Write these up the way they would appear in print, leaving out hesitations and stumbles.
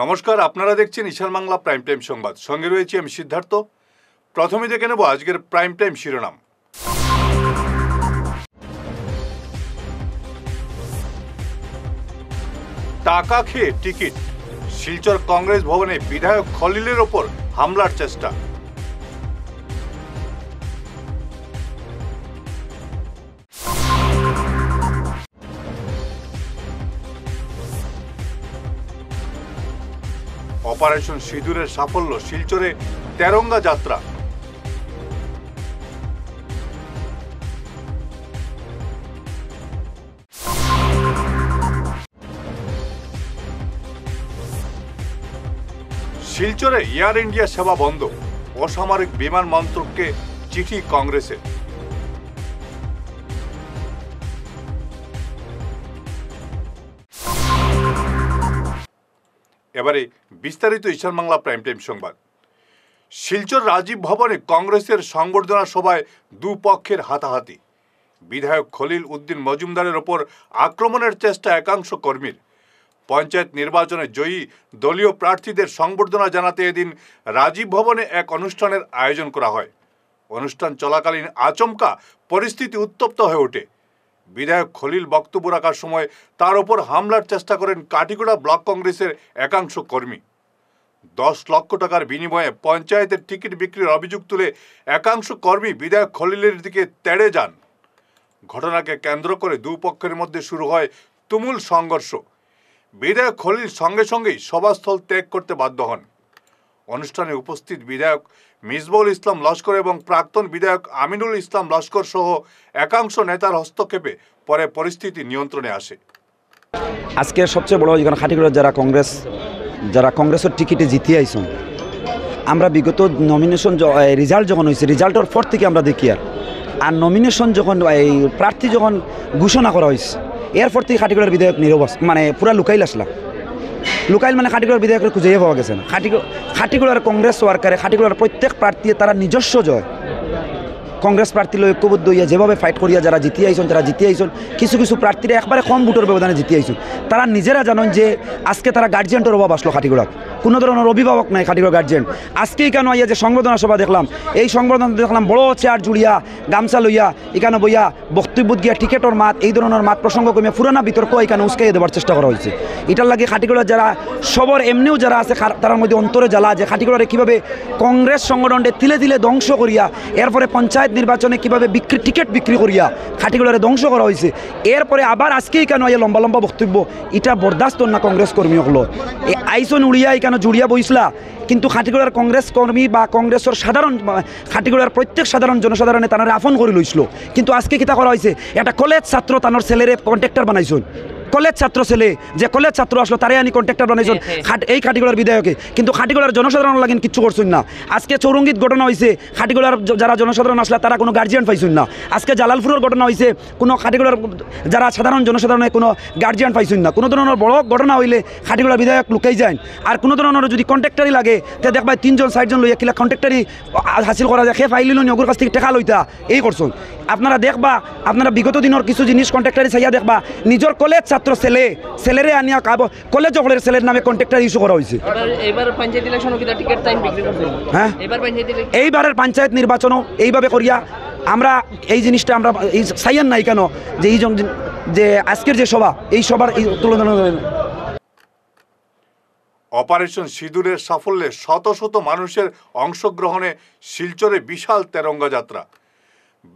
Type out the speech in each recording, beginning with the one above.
নমস্কার, আপনারা দেখছেন ঈশান বাংলা প্রাইম টাইম সংবাদ। সঙ্গে রয়েছি আমি সিদ্ধার্থ। প্রথমে দেখে নেব আজকের প্রাইম টাইম শিরোনাম। টাকা খেয়ে টিকিট, শিলচর কংগ্রেস ভবনে বিধায়ক খলিলের ওপর হামলার চেষ্টা। অপারেশন সিঁদুরের সাফল্য, শিলচরে তেরঙ্গা যাত্রা। শিলচরে এয়ার ইন্ডিয়া সেবা বন্ধ, অসামরিক বিমান মন্ত্রককে চিঠি কংগ্রেসের। এবারে বিস্তারিত ঈশান বাংলা প্রাইম টাইম সংবাদ। শিলচর রাজীব ভবনে কংগ্রেসের সংবর্ধনা সভায় দুপক্ষের হাতাহাতি। বিধায়ক খলিল উদ্দিন মজুমদারের ওপর আক্রমণের চেষ্টা একাংশ কর্মীর। পঞ্চায়েত নির্বাচনে জয়ী দলীয় প্রার্থীদের সংবর্ধনা জানাতে এদিন রাজীব ভবনে এক অনুষ্ঠানের আয়োজন করা হয়। অনুষ্ঠান চলাকালীন আচমকা পরিস্থিতি উত্তপ্ত হয়ে ওঠে। বিধায়ক খলিল বক্তব্য রাখার সময় তার ওপর হামলার চেষ্টা করেন কাটিগড়া ব্লক কংগ্রেসের একাংশ কর্মী। 10 লক্ষ টাকার বিনিময়ে পঞ্চায়েতের টিকিট বিক্রির অভিযোগ তুলে একাংশ কর্মী বিধায়ক খলিলের দিকে তেড়ে যান। ঘটনাকে কেন্দ্র করে দুপক্ষের মধ্যে শুরু হয় তুমুল সংঘর্ষ। বিধায়ক খলিল সঙ্গে সঙ্গেই সভাস্থল ত্যাগ করতে বাধ্য হন। অনুষ্ঠানে উপস্থিত বিধায়ক মিসবাউল ইসলাম লস্কর এবং প্রাক্তন বিধায়ক আমিনুল ইসলাম লস্কর সহ একাংশ নেতার হস্তক্ষেপে পরে পরিস্থিতি নিয়ন্ত্রণে আসে। আজকে সবচেয়ে বড় এখানে খাটিগড়ার যারা কংগ্রেসের টিকিটে জিতে আইসন, আমরা বিগত নমিনেশন রেজাল্ট যখন হয়েছে, রেজাল্টের পর থেকে আমরা দেখি আর নমিনেশন যখন এই প্রার্থী যখন ঘোষণা করা হয়েছে এরপর থেকে খাটিগড়ার বিধায়ক নিরবস মানে পুরা লুকাইল আসলা। লুকাইল মানে খাটিগড়ার বিধায়কের খুঁজেই পাওয়া গেছে না। খাটিগড়ার কংগ্রেস ওয়ার্কারে খাটিগড়ার প্রত্যেক প্রার্থী তারা নিজস্ব জয় কংগ্রেস প্রার্থীর ঐক্যবদ্ধ হইয়া যেভাবে ফাইট করিয়া যারা জিতে আইসন কিছু কিছু প্রার্থীরা একবারে কম ভোটের ব্যবধানে জিতে আইসন। তারা নিজেরা জানেন যে আজকে তারা গার্জিয়ানটার অভাব আসলো খাটিগড়াত, কোনো ধরনের অভিভাবক নাই খাটিগড় গার্জিয়ান। আজকেই কেন আইয়া যে সংবর্ধনা সভা দেখলাম, এই সংবর্ধনা দেখলাম বড় চেয়ার জুড়িয়া গামছা লইয়া এখানে বইয়া বক্তব্য গিয়া টিকেটর মাত এই ধরনের মাত প্রসঙ্গ কমে পুরানা বিতর্ক এখানে উস্কাইয়ে দেওয়ার চেষ্টা করা হয়েছে। এটার লাগে খাটিগড়ার যারা সবর এমনিও যারা আছে তার মধ্যে অন্তরে জ্বালা যে খাটিগড়ারে কীভাবে কংগ্রেস সংগঠনকে তিলে তিলে ধ্বংস করিয়া এরপরে পঞ্চায়েত নির্বাচনে কীভাবে টিকিট বিক্রি করিয়া খাটিগড়ারে ধ্বংস করা হয়েছে। এরপরে আবার আজকেই কেন এই লম্বা লম্বা বক্তব্য, এটা বরদাস্ত না কংগ্রেস কর্মী হলো। এই আইসন উড়িয়া এখানে জুড়িয়া বইসলা, কিন্তু খাটিগড়ার কংগ্রেস কর্মী বা কংগ্রেসের সাধারণ খাটিগড়ার প্রত্যেক সাধারণ জনসাধারণে তারা আফন করে লইছিল। কিন্তু আজকে কিতা করা হয়েছে, একটা কলেজ ছাত্র তানোর ছেলেরে কন্ট্রাক্টর বানাইছেন। কলেজ ছাত্র ছেলে যে কলেজ ছাত্র আসলো তারে আনি কন্ট্রাক্টর বানাইছেন এই খাটিগড়ার বিধায়কে, কিন্তু খাটিগড়ার জনসাধারণ লাগেন কিচ্ছু করছেন না। আজকে চৌরঙ্গীত ঘটনা হয়েছে, খাটিগড়ার যারা জনসাধারণ আসলে তারা কোনো গার্জিয়ান পাইছেন না। আজকে জালালপুরের ঘটনা হয়েছে, কোনো খাটিগড়ার যারা সাধারণ জনসাধারণে কোনো গার্জিয়ান পাইছেন না। কোনো ধরনের বড় ঘটনা হইলে খাটিগড়ার বিধায়ক লুকাই যায়। আর কোনো ধরনের যদি কন্ট্রাক্টারি লাগে তে দেখবা 3 জন 4 জন লইয়া কিলা কন্ট্রাক্টারি হাসিল করা যায়, সে ফাইল লইনি ওগুলোর কাছ থেকে টাকা লইতা এই করছেন। আপনারা দেখবা, আপনারা বিগত দিনের কিছু জিনিস কন্ট্রাক্টারি চাইয়া দেখবা, নিজের কলেজ ছাত্র ছেলেরে আনিয়া কলেজ হলের ছেলের নামে কন্ট্রাক্টার ইস্যু করা হয়েছে। হ্যাঁ, এইবারের পঞ্চায়েত নির্বাচনও এইভাবে করিয়া আমরা এই জিনিসটা আমরা এই চাইয়ান নাই কেন যে এই যে আজকের যে সভা এই সবার এই তুলনা। অপারেশন সিঁদুরের সাফল্যে শত শত মানুষের অংশগ্রহণে শিলচরে বিশাল তেরঙ্গা যাত্রা।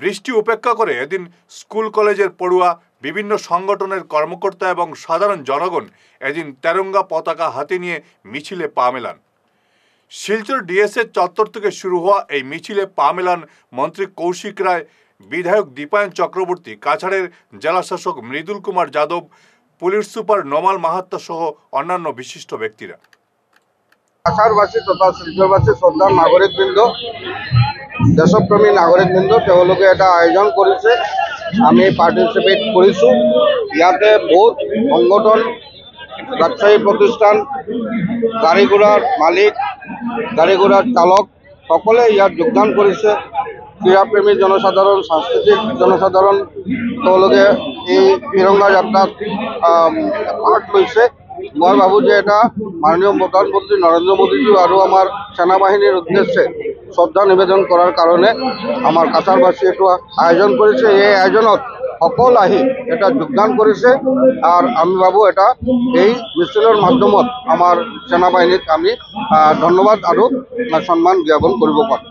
বৃষ্টি উপেক্ষা করে এদিন স্কুল কলেজের পড়ুয়া, বিভিন্ন সংগঠনের কর্মকর্তা এবং সাধারণ জনগণ এদিন তেরঙ্গা পতাকা হাতে নিয়ে মিছিলে পা মেলান। শিলচর ডিএসএ চত্বর থেকে শুরু হওয়া এই মিছিলে পা মেলান মন্ত্রী কৌশিক রায়, বিধায়ক দীপায়ন চক্রবর্তী, কাছাড়ের জেলাশাসক মৃদুল কুমার যাদব, পুলিশ সুপার নোমাল মাহাত্তা সহ অন্যান্য বিশিষ্ট ব্যক্তিরা। কাছাড়বাসী তথা শিলচরবাসী শ্রদ্ধাৰ নাগৰিকবৃন্দ, দেশপ্ৰেমী নাগৰিকবৃন্দ, তেওঁলোকে এটা আয়োজন কৰিছে, আমি পাৰ্টিচিপেট কৰিছোঁ। ইয়াতে বহুত সংগঠন, ব্যবসায়ী প্রতিষ্ঠান, গাড়ী ঘোড়াৰ মালিক, গাড়ী ঘোড়াৰ চালক সকলে ইয়াত যোগদান কৰিছে। ক্ৰীড়াপ্ৰেমী জনসাধাৰণ, সাংস্কৃতিক জনসাধাৰণ তেওঁলোকে এই তিৰংগা যাত্ৰাত ভাগ লৈছে। মই ভাবোঁ যে এটা মাননীয় প্ৰধানমন্ত্ৰী নৰেন্দ্ৰ মোদীজী আৰু আমাৰ সেনাবাহিনীৰ উদ্দেশ্যে শ্ৰদ্ধা নিবেদন কৰাৰ কাৰণে আমাৰ কাছাৰবাসী এইটো আয়োজন কৰিছে। এই আয়োজনত সকল আহি এটা যোগদান কৰিছে আর আমি ভাবো এটা এই মিছিলৰ মাধ্যমত আমাৰ সেনাবাহিনীক আমি ধন্যবাদ আৰু সন্মান জ্ঞাপন কৰিব পাৰোঁ।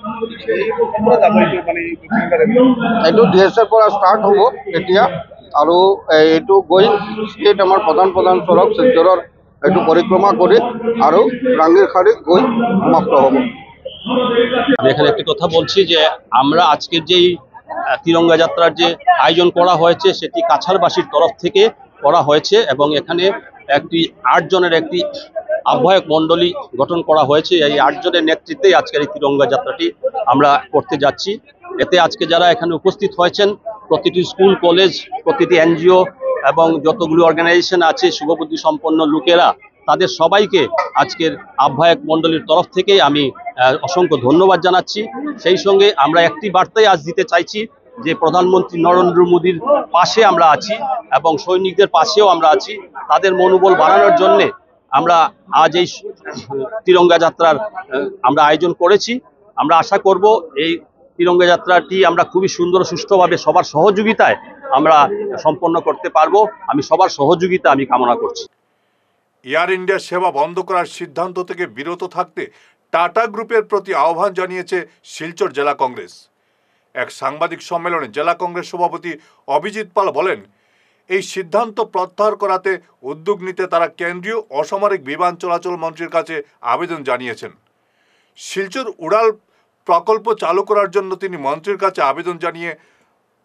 এইটো DSF পৰা ষ্টাৰ্ট হ'ব এতিয়া আৰু এইটো গৈ ষ্টেট আমাৰ প্ৰধান সড়ক শিলচৰৰ এইটো পৰিক্ৰমা কৰি আৰু রাঙ্গিরখাড়ি গৈ সমাপ্ত হ'ব। এখানে একটি কথা বলছি যে আমরা আজকের যেই তিরঙ্গা যাত্রার যে আয়োজন করা হয়েছে সেটি কাছাড়বাসীর তরফ থেকে করা হয়েছে এবং এখানে একটি 8 জনের একটি আহ্বায়ক মণ্ডলী গঠন করা হয়েছে। এই 8 জনের নেতৃত্বে আজকের এই তিরঙ্গা যাত্রাটি আমরা করতে যাচ্ছি। এতে আজকে যারা এখানে উপস্থিত হয়েছেন প্রতিটি স্কুল কলেজ প্রতিটি NGO এবং যতগুলো অর্গানাইজেশন আছে শুভবুদ্ধি সম্পন্ন লোকেরা তাদের সবাইকে আজকের আহ্বায়ক মণ্ডলীর তরফ থেকে আমি অসংখ্য ধন্যবাদ জানাচ্ছি। সেই সঙ্গে আমরা একটি বার্তাই আজ দিতে চাইছি যে প্রধানমন্ত্রী নরেন্দ্র মোদীর পাশে আমরা আছি এবং সৈনিকদের পাশেও আমরা আছি। তাদের মনোবল বাড়ানোর জন্যে আমরা আজ এই তিরঙ্গা যাত্রার আমরা আয়োজন করেছি। আমরা আশা করব এই তিরঙ্গা যাত্রাটি আমরা খুবই সুন্দর সুষ্ঠুভাবে সবার সহযোগিতায় আমরা সম্পন্ন করতে পারবো। আমি সবার সহযোগিতা আমি কামনা করছি। এয়ার ইন্ডিয়া সেবা বন্ধ করার সিদ্ধান্ত থেকে বিরত থাকতে টাটা গ্রুপের প্রতি আহ্বান জানিয়েছে শিলচর জেলা কংগ্রেস। এক সাংবাদিক সম্মেলনে জেলা কংগ্রেস সভাপতি অভিজিৎ পাল বলেন, এই সিদ্ধান্ত প্রত্যাহার করাতে উদ্যোগ নিতে তারা কেন্দ্রীয় অসামরিক বিমান চলাচল মন্ত্রীর কাছে আবেদন জানিয়েছেন। শিলচর উড়াল প্রকল্প চালু করার জন্য তিনি মন্ত্রীর কাছে আবেদন জানিয়ে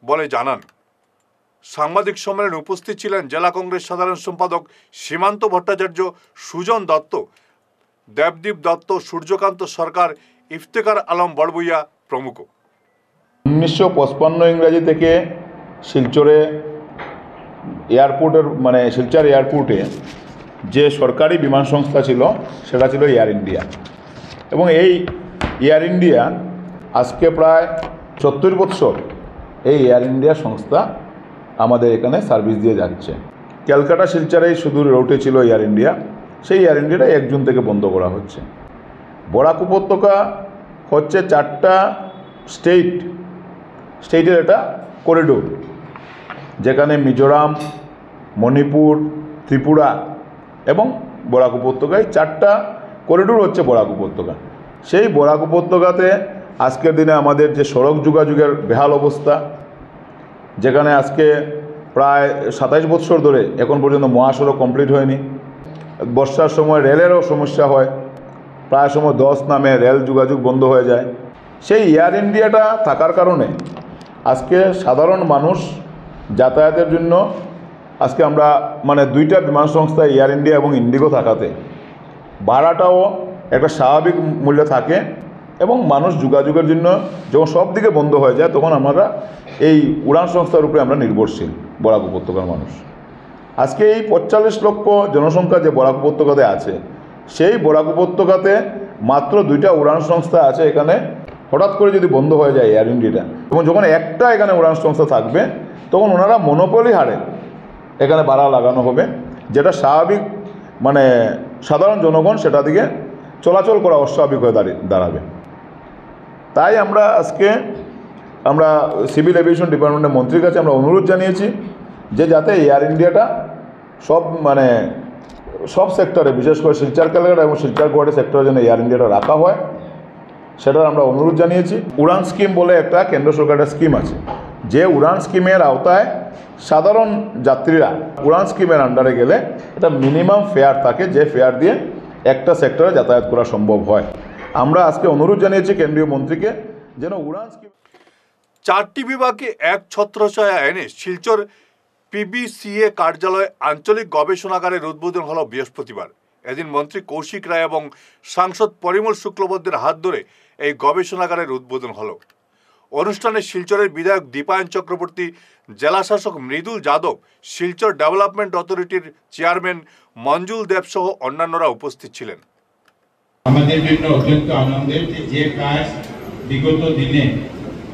বলে জানান। সাংবাদিক সম্মেলনে উপস্থিত ছিলেন জেলা কংগ্রেস সাধারণ সম্পাদক সীমান্ত ভট্টাচার্য, সুজন দত্ত, দেবদীপ দত্ত, সূর্যকান্ত সরকার, ইফতেখার আলম বড়বুইয়া প্রমুখ। 1955 ইংরাজি থেকে শিলচরে এয়ারপোর্টের শিলচর এয়ারপোর্টে যে সরকারি বিমান সংস্থা ছিল সেটা ছিল এয়ার ইন্ডিয়া এবং এই এয়ার ইন্ডিয়া আজকে প্রায় 70 বছর এই এয়ার ইন্ডিয়া সংস্থা আমাদের এখানে সার্ভিস দিয়ে যাচ্ছে। ক্যালকাটা শিলচরেই শুধু রুটে ছিল এয়ার ইন্ডিয়া, সেই এয়ার ইন্ডিয়াটা 1 জুন থেকে বন্ধ করা হচ্ছে। বরাক উপত্যকা হচ্ছে 4টা স্টেটের এটা করিডোর, যেখানে মিজোরাম, মণিপুর, ত্রিপুরা এবং বরাক উপত্যকায় 4টা করিডোর হচ্ছে বরাক উপত্যকা। সেই বরাক উপত্যকাতে আজকের দিনে আমাদের যে সড়ক যোগাযোগের বেহাল অবস্থা, যেখানে আজকে প্রায় 27 বছর ধরে এখন পর্যন্ত মহাসড়ক কমপ্লিট হয়নি। বর্ষার সময় রেলেরও সমস্যা হয়, প্রায় সময় 10 নামে রেল যোগাযোগ বন্ধ হয়ে যায়। সেই এয়ার ইন্ডিয়াটা থাকার কারণে আজকে সাধারণ মানুষ যাতায়াতের জন্য আজকে আমরা 2টা বিমান সংস্থা এয়ার ইন্ডিয়া এবং ইন্ডিগো থাকাতে ভাড়াটাও একটা স্বাভাবিক মূল্যে থাকে এবং মানুষ যোগাযোগের জন্য যখন সব দিকে বন্ধ হয়ে যায় তখন আমরা এই উড়ান সংস্থার উপরে আমরা নির্ভরশীল বরাক উপত্যকার মানুষ। আজকে এই 45 লক্ষ জনসংখ্যা যে বরাক উপত্যকাতে আছে, সেই বরাক উপত্যকাতে মাত্র 2টা উড়ান সংস্থা আছে। এখানে হঠাৎ করে যদি বন্ধ হয়ে যায় এয়ার ইন্ডিয়াটা এবং যখন একটা এখানে উড়ান সংস্থা থাকবে তখন ওনারা মনোপলি হারে এখানে ভাড়া লাগানো হবে, যেটা স্বাভাবিক সাধারণ জনগণ সেটা দিকে চলাচল করা অস্বাভাবিক হয়ে দাঁড়াবে। তাই আমরা আজকে সিভিল এভিয়েশন ডিপার্টমেন্টের মন্ত্রীর কাছে আমরা অনুরোধ জানিয়েছি যে যাতে এয়ার ইন্ডিয়াটা সব সেক্টরে, বিশেষ করে শিলচর ক্যালকাটা এবং শিলচর গুয়াহাটি সেক্টরে যেন এয়ার ইন্ডিয়াটা রাখা হয়, সেটার আমরা অনুরোধ জানিয়েছি। উড়ান স্কিম বলে একটা কেন্দ্র সরকারের স্কিম আছে, যে উড়ান স্কিমের আওতায় সাধারণ যাত্রীরা উড়ান স্কিমের আন্ডারে গেলে এটা মিনিমাম ফেয়ার থাকে, যে ফেয়ার দিয়ে একটা সেক্টরে যাতায়াত করা সম্ভব হয়। আমরা আজকে অনুরোধ জানিয়েছি কেন্দ্রীয় মন্ত্রীকে যেন উড়ান স্কিম 4টি বিভাগে এক ছত্রছায়া এনে শিলচর PBCA কার্যালয়ে আঞ্চলিক গবেষণাগারের উদ্বোধন হলো বৃহস্পতিবার। এদিন মন্ত্রী কৌশিক রায় এবং সাংসদ পরিমল শুক্লবৈদ্যের হাত ধরে এই গবেষণাগারের উদ্বোধন হলো। অনুষ্ঠানে শিলচরের বিধায়ক দীপায়ন চক্রবর্তী, জেলা শাসক মৃদুল যাদব, শিলচর ডেভেলপমেন্ট অথরিটির চেয়ারম্যান মঞ্জুল দেব সহ অন্যান্যরা উপস্থিত ছিলেন। আমাদের জন্য অত্যন্ত আনন্দের যে কাজ বিগত দিনে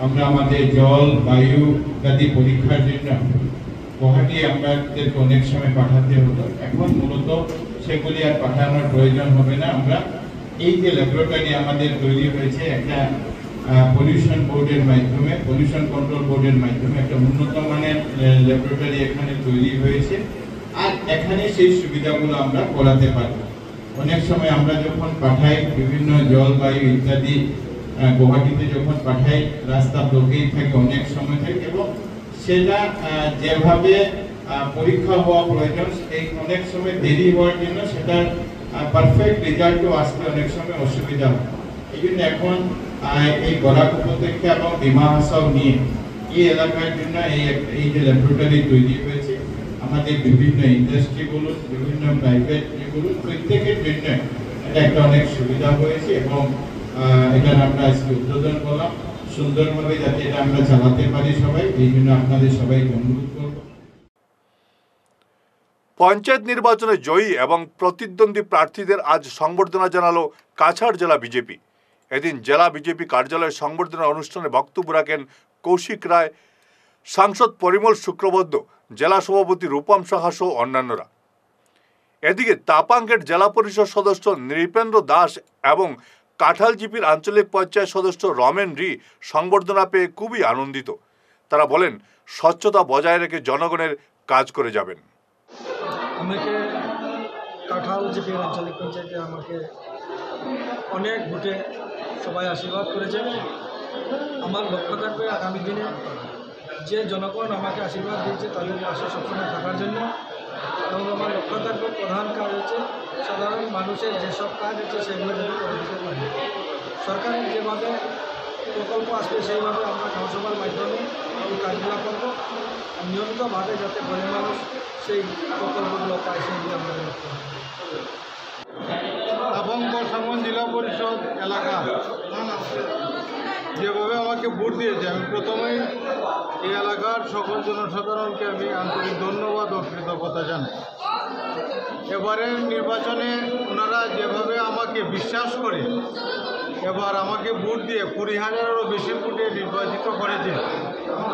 আমরা আমাদের জল, বায়ু ইত্যাদি পরীক্ষার জন্য গুয়াহাটি আমাদের অনেক সময় পাঠাতে হতো, এখন মূলত সেগুলি আর পাঠানোর প্রয়োজন হবে না। আমরা এই যে ল্যাবরেটরি আমাদের তৈরি হয়েছে একটা পলিউশন বোর্ডের মাধ্যমে, পলিউশন কন্ট্রোল বোর্ডের মাধ্যমে একটা উন্নত মানের ল্যাবরেটরি এখানে তৈরি হয়েছে। আর এখানে সেই সুবিধাগুলো আমরা করাতে পারব। অনেক সময় আমরা যখন পাঠাই বিভিন্ন জলবায়ু ইত্যাদি গুয়াহাটিতে যখন পাঠাই, রাস্তা ব্লকেই থাকে, অনেক সময় থাকে এবং সেটা যেভাবে পরীক্ষা হওয়া প্রয়োজন এই অনেক সময় দেরি হওয়ার জন্য সেটা পারফেক্ট রেজাল্টও আসতে অনেক সময় অসুবিধা হয়। এই জন্য এখন এই বরাক উপত্যকা এবং ডিমা হাসাও নিয়ে এই এলাকার জন্য এই যে ল্যাবরেটরি তৈরি হয়েছে, আমাদের বিভিন্ন ইন্ডাস্ট্রিগুলো, বিভিন্ন প্রাইভেট যেগুলো, প্রত্যেকের জন্য এটা একটা অনেক সুবিধা হয়েছে এবং এটা আমরা আজকে উদ্বোধন করলাম সুন্দরভাবে, যাতে এটা আমরা চালাতে পারি সবাই। এই জন্য আপনাদের সবাইকে অনুরোধ করব। পঞ্চায়েত নির্বাচনে জয়ী এবং প্রতিদ্বন্দ্বী প্রার্থীদের আজ সংবর্ধনা জানালো কাছাড় জেলা বিজেপি। এদিন জেলা বিজেপি কার্যালয়ে সংবর্ধনা অনুষ্ঠানে বক্তব্য রাখেন কৌশিক রায়, সাংসদ পরিমল শুক্রবৈদ্য, জেলা সভাপতি রূপম সাহা সহ অন্যান্যরা। এদিকে তাপাঙ্গের জেলা পরিষদ সদস্য নৃপেন্দ্র দাস এবং কাঁঠাল জিপির আঞ্চলিক পঞ্চায়েত সদস্য রমেন রি সংবর্ধনা পেয়ে খুবই আনন্দিত। তারা বলেন স্বচ্ছতা বজায় রেখে জনগণের কাজ করে যাবেন। আমাকে কাঁঠাল জিপির আঞ্চলিক পঞ্চায়েতে আমাকে অনেক ভোটে সবাই আশীর্বাদ করেছে। আমার লক্ষ্য থাকবে আগামী দিনে যে জনগণ আমাকে আশীর্বাদ দিয়েছে তাদের পাশে সবসময় থাকার জন্য, এবং আমার লক্ষ্য থাকবে প্রধান কাজ হচ্ছে সাধারণ মানুষের যেসব কাজ হচ্ছে সেগুলো যদি করে দিতে পারি। সরকারের যেভাবে প্রকল্প আসবে সেইভাবে আমরা গ্রামসভার মাধ্যমে এই কাজগুলো করবো, নিয়মিতভাবে যাতে গরিব মানুষ সেই প্রকল্পগুলো পায় সেইগুলো আমরা লক্ষ্য করব। এবং বর্ষামন জেলা পরিষদ এলাকা যেভাবে আমাকে ভোট দিয়েছে, আমি প্রথমেই এই এলাকার সকল জনসাধারণকে আমি আন্তরিক ধন্যবাদ ও কৃতজ্ঞতা জানাই। এবারের নির্বাচনে ওনারা যেভাবে আমাকে বিশ্বাস করে এবার আমাকে ভোট দিয়ে 20,000-এরও বেশি ভোটে নির্বাচিত করেছে,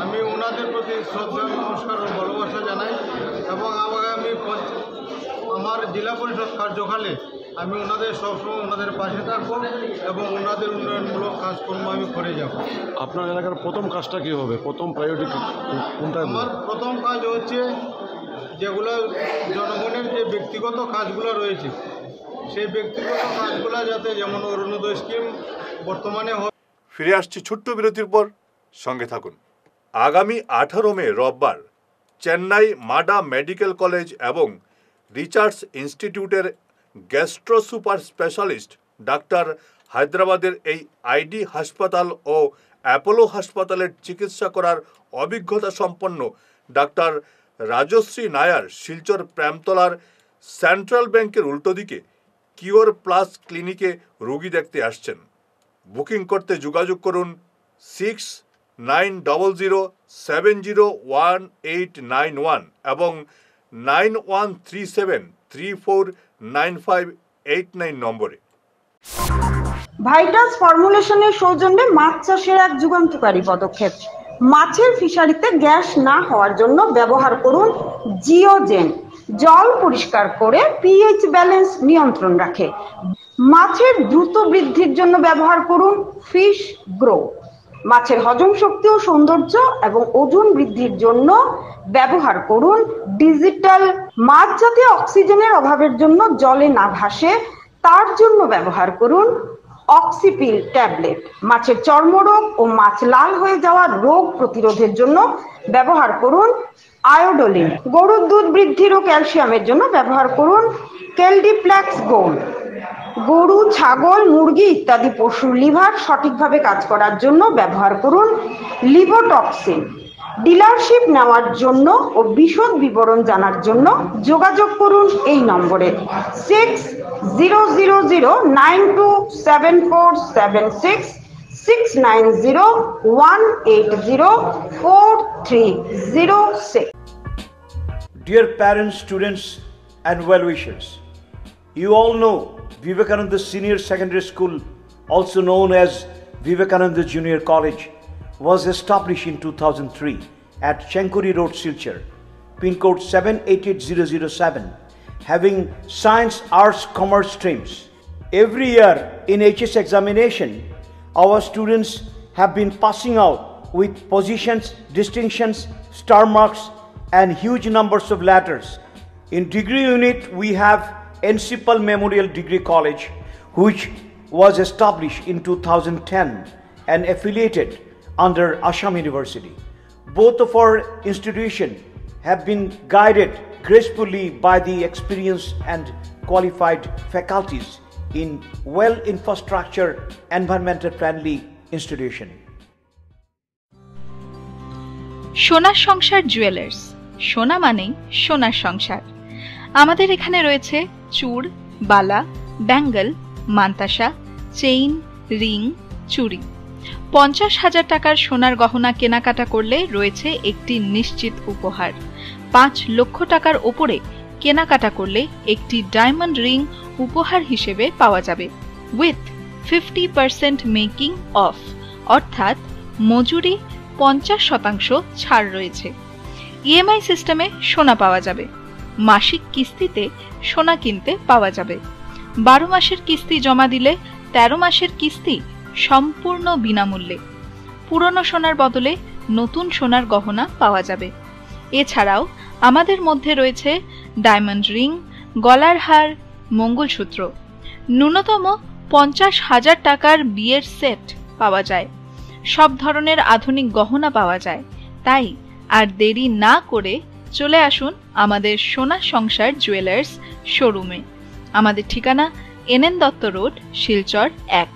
আমি ওনাদের প্রতি শ্রদ্ধা, নমস্কার ও ভালোবাসা জানাই। এবং আগামী আমার জেলা পরিষদ কার্যকালে আমি ওনাদের সবসময় ওনাদের পাশে থাকবো এবং ওনাদের উন্নয়নমূলক কাজকর্ম আমি করে যাব। আপনার এলাকার প্রথম কাজটা কী হবে? প্রথম প্রায়োরিটি কোনটা? আমার প্রথম কাজ হচ্ছে যেগুলো জনগণের যে ব্যক্তিগত কাজগুলো রয়েছে সেই ব্যক্তিগত কাজগুলো যাতে, যেমন অরুণোদয় স্কিম বর্তমানে ফিরে আসছি ছোট্ট বিরতির পর, সঙ্গে থাকুন। আগামী 18 মে রোববার চেন্নাই মাডা মেডিকেল কলেজ এবং রিসার্চ ইনস্টিটিউটের গ্যাস্ট্রো সুপার স্পেশালিস্ট ডাক্তার হায়দ্রাবাদের এই আইডি হাসপাতাল ও অ্যাপোলো হাসপাতালের চিকিৎসা করার অভিজ্ঞতা সম্পন্ন ডাক্তার রাজশ্রী নায়ার শিলচর প্রেমতলার সেন্ট্রাল ব্যাংকের উল্টো দিকে কিওর প্লাস ক্লিনিকে রোগী দেখতে আসছেন। বুকিং করতে যোগাযোগ করুন 6900701891 এবং 9137349589 নম্বরে। ভাইটাস ফর্মুলেশনের সৌজন্যে মাছ চাষের এক যুগান্তকারী পদক্ষেপ। মাছের ফিশারিতে গ্যাস না হওয়ার জন্য ব্যবহার করুন জিওজেন। জল পরিষ্কার করে পিএইচ ব্যালেন্স নিয়ন্ত্রণ রাখে। মাছের দ্রুত বৃদ্ধির জন্য ব্যবহার করুন ফিশ গ্রো। মাছের হজম শক্তি ও সৌন্দর্য এবং ওজন বৃদ্ধির জন্য ব্যবহার করুন ডিজিটাল। মাছ যাতে অক্সিজেনের অভাবের জন্য জলে না ভাসে তার জন্য ব্যবহার করুন অক্সিপিল ট্যাবলেট। মাছের চর্মরোগ ও মাছ লাল হয়ে যাওয়ার রোগ প্রতিরোধের জন্য ব্যবহার করুন আয়োডোলিন। গরুর দুধ বৃদ্ধির ও ক্যালসিয়ামের জন্য ব্যবহার করুন কেলডিপ্লেক্স গোল্ড। গরু, ছাগল, মুরগি ইত্যাদি পশুর লিভার সঠিকভাবে কাজ করার জন্য ব্যবহার করুন লিভোটক্সিন। ডিলারশিপ নেওয়ার জন্য ও বিশদ বিবরণ জানার জন্য যোগাযোগ করুন এই নম্বরে 6000927476 69018043006. Dear parents, students and well-wishers, you all know Vivekananda Senior Secondary School, also known as Vivekananda Junior College, was established in 2003 at Chenkuri Road, Silchar, pin code 788007, having science, arts, commerce streams. Every year in HS examination, our students have been passing out with positions, distinctions, star marks, and huge numbers of letters. In degree unit, we have Encipal Memorial Degree College, which was established in 2010 and affiliated under Assam University. Both of our institutions have been guided gracefully by the experienced and qualified faculties in well-infrastructure, environmental-friendly institution. সোনার সংসার jewellers, সোনা মানেই সোনার সংসার। আমাদের এখানে রয়েছে চূড়, বালা, Bengal, mantasha, chain, ring, চুড়ি। 50,000 টাকার সোনার গহনা কেনাকাটা করলে রয়েছে একটি নিশ্চিত উপহার। 5 লক্ষ টাকার ওপরে কেনাকাটা করলে একটি ডায়মন্ড রিং উপহার হিসেবে পাওয়া যাবে উইথ 50% মেকিং অফ, অর্থাৎ মজুরি 50% ছাড় রয়েছে। ইএমআই সিস্টেমে সোনা পাওয়া যাবে। মাসিক কিস্তিতে সোনা কিনতে পাওয়া যাবে। 12 মাসের কিস্তি জমা দিলে 13 মাসের কিস্তি সম্পূর্ণ বিনামূল্যে। পুরনো সোনার বদলে নতুন সোনার গহনা পাওয়া যাবে। এছাড়াও আমাদের মধ্যে রয়েছে ডায়মন্ড রিং, গলার হার, মঙ্গলসূত্র। ন্যূনতম 50,000 টাকার বিয়ের সেট পাওয়া যায়। সব ধরনের আধুনিক গহনা পাওয়া যায়। তাই আর দেরি না করে চলে আসুন আমাদের সোনা সংসার জুয়েলার্স শোরুমে। আমাদের ঠিকানা NN দত্ত রোড, শিলচর 1।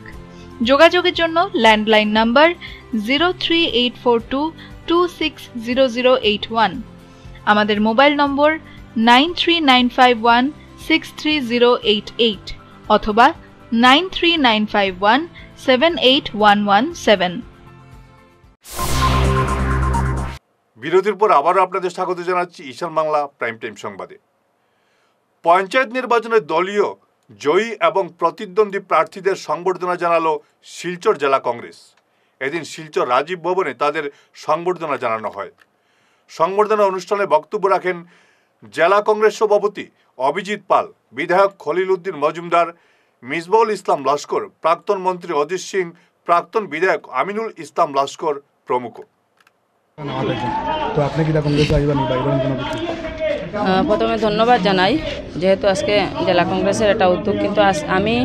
যোগাযোগের জন্য ল্যান্ডলাইন নাম্বার 03842260081, আমাদের মোবাইল নম্বর 9395163088 অথবা 9395178117। বিরতির পর আবারও আপনাদের স্বাগত জানাচ্ছি ঈশান বাংলা প্রাইম টাইম সংবাদে। পঞ্চায়েত নির্বাচনে দলীয় জয়ী এবং প্রতিদ্বন্দ্বী প্রার্থীদের সংবর্ধনা জানালো শিলচর জেলা কংগ্রেস। এদিন শিলচর রাজীব ভবনে তাদের সংবর্ধনা জানানো হয়। সংবর্ধনা অনুষ্ঠানে বক্তব্য রাখেন জেলা কংগ্রেস সভাপতি অভিজিৎ পাল, বিধায়ক খলিল উদ্দিন মজুমদার, মিসবাউল ইসলাম লস্কর, প্রাক্তন মন্ত্রী অজিত সিং, প্রাক্তন বিধায়ক আমিনুল ইসলাম লস্কর প্রমুখ। প্রথমে ধন্যবাদ জানাই, যেহেতু আজকে জেলা কংগ্রেসের একটা উদ্যোগ, কিন্তু আমি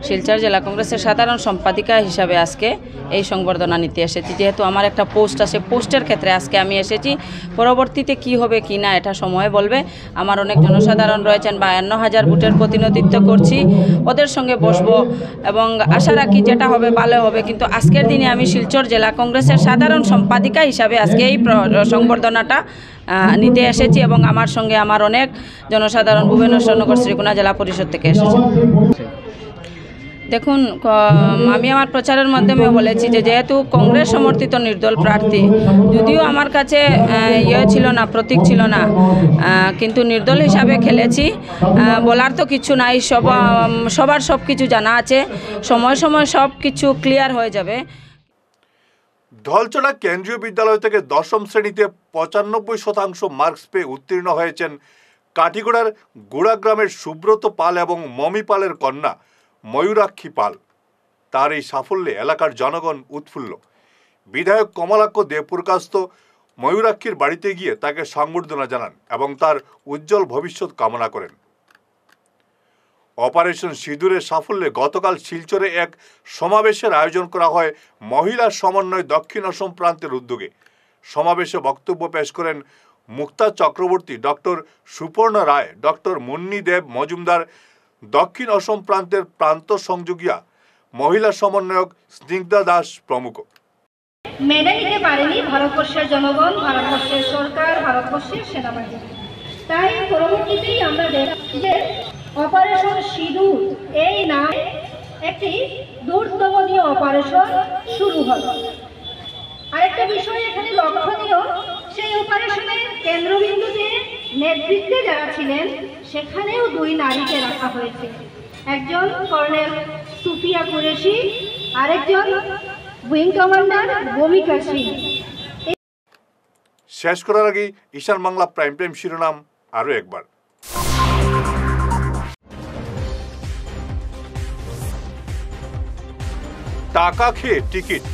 শিলচর জেলা কংগ্রেসের সাধারণ সম্পাদিকা হিসাবে আজকে এই সংবর্ধনা নিতে এসেছি। যেহেতু আমার একটা পোস্ট আছে, পোস্টের ক্ষেত্রে আজকে আমি এসেছি। পরবর্তীতে কি হবে কি না এটা সময় বলবে। আমার অনেক জনসাধারণ রয়েছেন, 52,000 ভোটের প্রতিনিধিত্ব করছি, ওদের সঙ্গে বসবো এবং আশা রাখি যেটা হবে ভালো হবে। কিন্তু আজকের দিনে আমি শিলচর জেলা কংগ্রেসের সাধারণ সম্পাদিকা হিসাবে আজকে এই সংবর্ধনাটা নিতে এসেছি এবং আমার সঙ্গে আমার অনেক জনসাধারণ ভুবনেশ্বরনগর শ্রীকোনা জেলা পরিষদ থেকে এসেছেন। দেখুন, আমি আমার প্রচারের মাধ্যমে বলেছি যে যেহেতু কংগ্রেস সমর্থিত নির্দল প্রার্থী, যদিও আমার কাছে ছিল না, প্রতীক ছিল না, কিন্তু নির্দল হিসাবে খেলেছি। বলার তো কিছু নাই, সবার সব কিছু জানা আছে, সময় সময় সব কিছু ক্লিয়ার হয়ে যাবে। ধলচড়া কেন্দ্রীয় বিদ্যালয় থেকে 10ম শ্রেণীতে 95% মার্কস পেয়ে উত্তীর্ণ হয়েছেন কাঠিগড়ার গোড়া গ্রামের সুব্রত পাল এবং মমি পালের কন্যা ময়ূরাক্ষী পাল। তার এই সাফল্যে এলাকার জনগণ উৎফুল্ল। বিধায়ক কমলাক্ষ দেবপ্রকাশ ময়ূরাক্ষীর বাড়িতে গিয়ে তাকে সংবর্ধনা জানান এবং তার উজ্জ্বল ভবিষ্যৎ কামনা করেন। অপারেশন সিঁদুরের সাফল্যে গতকাল শিলচরে এক সমাবেশের আয়োজন করা হয় মহিলা সমন্বয় দক্ষিণ অসম প্রান্তের উদ্যোগে। সমাবেশে বক্তব্য পেশ করেন মুক্তা চক্রবর্তী, ডক্টর সুপর্ণা রায়, ডক্টর মুন্নি দেব মজুমদার, দক্ষিণ অসম প্রান্তের প্রান্ত সংযোগিয়া মহিলা সমন্বয়ক স্নিগ্ধা দাস প্রমুখ। মেনে নিতে পারেনি ভারতবর্ষের জনগণ, ভারতবর্ষের সরকার, ভারতবর্ষের সেনাবাহিনী। তাই পরবর্তীতেই আমরা দেখি যে অপারেশন সিঁদুর এই নামে একটি দূরদমনীয় অপারেশন শুরু হলো। আরেকটা বিষয় এখানে লক্ষণীয়, সেই অপারেশনের কেন্দ্রবিন্দুতে নেতৃত্বে যারা ছিলেন সেখানেও 2 নারীকে রাখা হয়েছে। একজন কর্নেল সুফিয়া কুরেশি, আরেকজন উইং কমান্ডার ভূমিকা সিং। শেষ করার আগে ঈশান বাংলা প্রাইম টাইম শিরোনাম আরও একবার। টাকা খেয়ে টিকিট,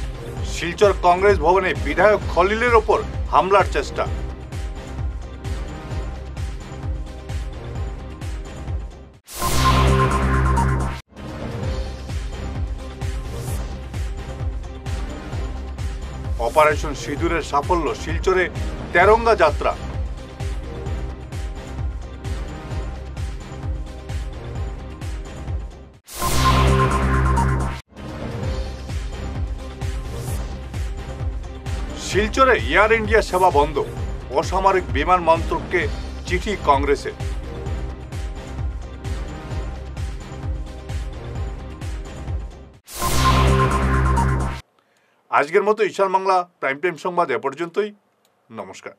শিলচর কংগ্রেস ভবনে বিধায়ক খলিলের ওপর হামলার চেষ্টা। অপারেশন সিঁদুরের সাফল্য, শিলচরে তেরঙ্গা যাত্রা। শিলচরে এয়ার ইন্ডিয়া সেবা বন্ধ, অসামরিক বিমান মন্ত্রককে চিঠি কংগ্রেসের। আজকের মতো ঈশান বাংলা প্রাইম টাইম সংবাদ এ পর্যন্তই। নমস্কার।